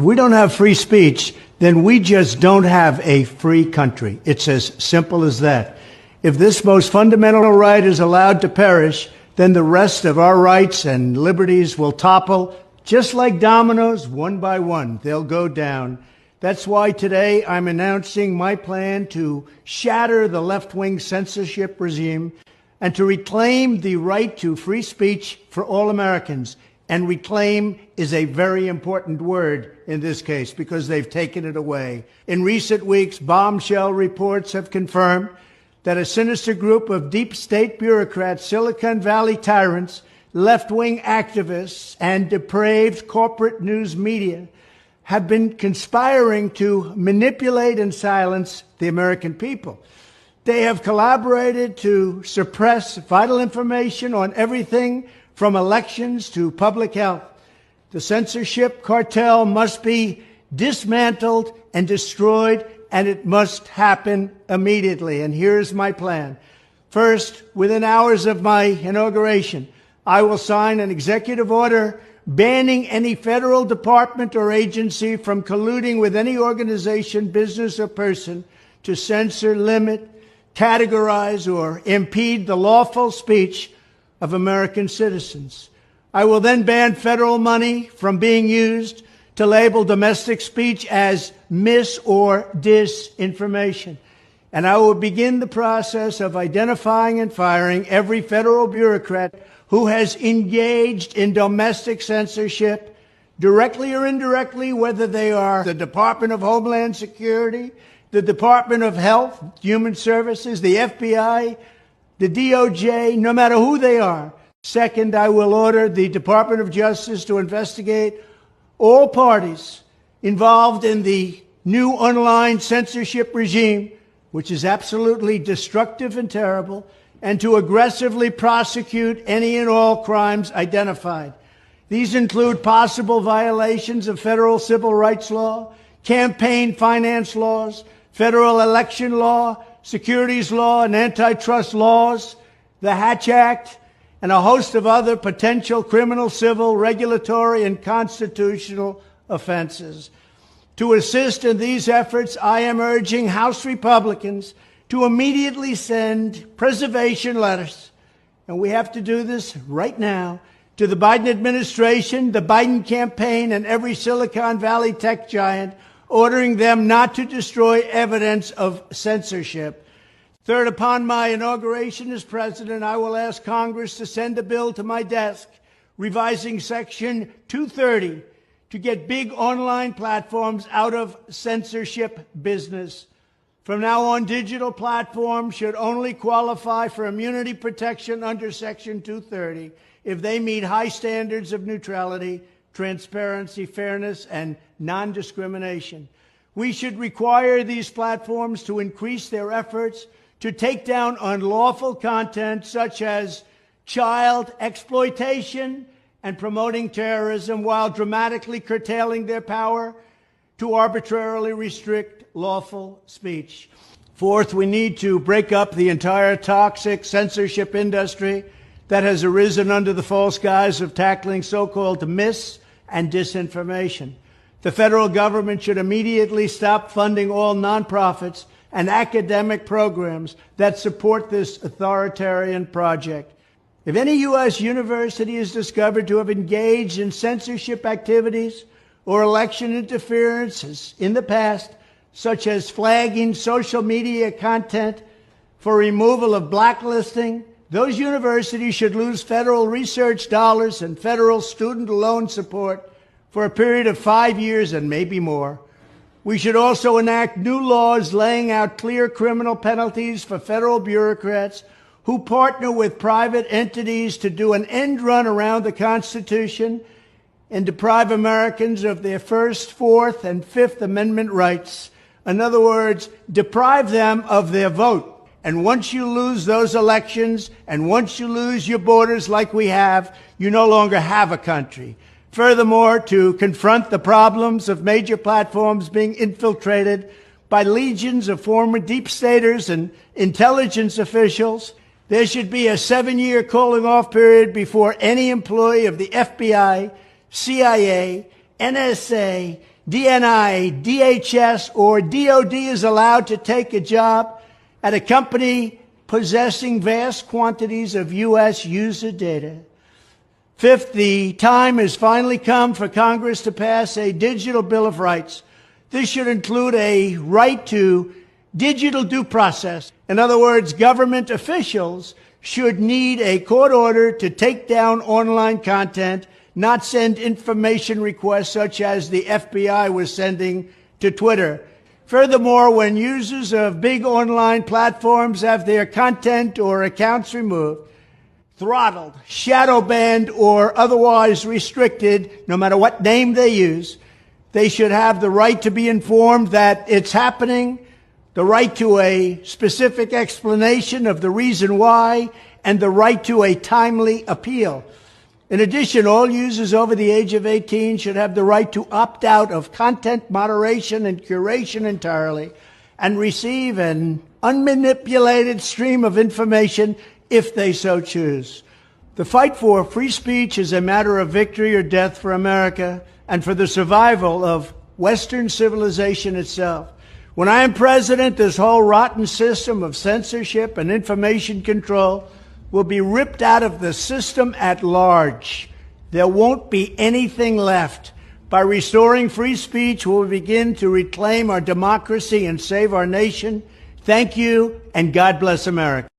If we don't have free speech, then we just don't have a free country. It's as simple as that. If this most fundamental right is allowed to perish, then the rest of our rights and liberties will topple just like dominoes, one by one. They'll go down. That's why today I'm announcing my plan to shatter the left-wing censorship regime and to reclaim the right to free speech for all Americans. And reclaim is a very important word in this case because they've taken it away. In recent weeks, bombshell reports have confirmed that a sinister group of deep state bureaucrats, Silicon Valley tyrants, left-wing activists, and depraved corporate news media have been conspiring to manipulate and silence the American people. They have collaborated to suppress vital information on everything from elections to public health. The censorship cartel must be dismantled and destroyed, and it must happen immediately. And here's my plan. First, within hours of my inauguration, I will sign an executive order banning any federal department or agency from colluding with any organization, business, or person to censor, limit, categorize, or impede the lawful speech of American citizens. I will then ban federal money from being used to label domestic speech as mis- or disinformation. And I will begin the process of identifying and firing every federal bureaucrat who has engaged in domestic censorship, directly or indirectly, whether they are the Department of Homeland Security, the Department of Health, Human Services, the FBI, the DOJ, no matter who they are. Second, I will order the Department of Justice to investigate all parties involved in the new online censorship regime, which is absolutely destructive and terrible, and to aggressively prosecute any and all crimes identified. These include possible violations of federal civil rights law, campaign finance laws, federal election law, securities law, and antitrust laws, the Hatch Act, and a host of other potential criminal, civil, regulatory, and constitutional offenses. To assist in these efforts, I am urging House Republicans to immediately send preservation letters, and we have to do this right now, to the Biden administration, the Biden campaign, and every Silicon Valley tech giant, ordering them not to destroy evidence of censorship. Third, upon my inauguration as president, I will ask Congress to send a bill to my desk revising Section 230 to get big online platforms out of censorship business. From now on, digital platforms should only qualify for immunity protection under Section 230 if they meet high standards of neutrality, transparency, fairness, and non-discrimination. We should require these platforms to increase their efforts to take down unlawful content such as child exploitation and promoting terrorism, while dramatically curtailing their power to arbitrarily restrict lawful speech. Fourth, we need to break up the entire toxic censorship industry that has arisen under the false guise of tackling so-called mis- and disinformation. The federal government should immediately stop funding all nonprofits and academic programs that support this authoritarian project. If any U.S. university is discovered to have engaged in censorship activities or election interferences in the past, such as flagging social media content for removal of blacklisting, those universities should lose federal research dollars and federal student loan support for a period of 5 years and maybe more. We should also enact new laws laying out clear criminal penalties for federal bureaucrats who partner with private entities to do an end run around the Constitution and deprive Americans of their First, Fourth, and Fifth Amendment rights. In other words, deprive them of their vote. And once you lose those elections, and once you lose your borders like we have, you no longer have a country. Furthermore, to confront the problems of major platforms being infiltrated by legions of former deep staters and intelligence officials, there should be a 7-year cooling-off period before any employee of the FBI, CIA, NSA, DNI, DHS, or DOD is allowed to take a job at a company possessing vast quantities of U.S. user data. Fifth, the time has finally come for Congress to pass a digital Bill of Rights. This should include a right to digital due process. In other words, government officials should need a court order to take down online content, not send information requests such as the FBI was sending to Twitter. Furthermore, when users of big online platforms have their content or accounts removed, throttled, shadow banned, or otherwise restricted, no matter what name they use, they should have the right to be informed that it's happening, the right to a specific explanation of the reason why, and the right to a timely appeal. In addition, all users over the age of 18 should have the right to opt out of content moderation and curation entirely and receive an unmanipulated stream of information if they so choose. The fight for free speech is a matter of victory or death for America and for the survival of Western civilization itself. When I am president, this whole rotten system of censorship and information control will be ripped out of the system at large. There won't be anything left. By restoring free speech, we'll begin to reclaim our democracy and save our nation. Thank you, and God bless America.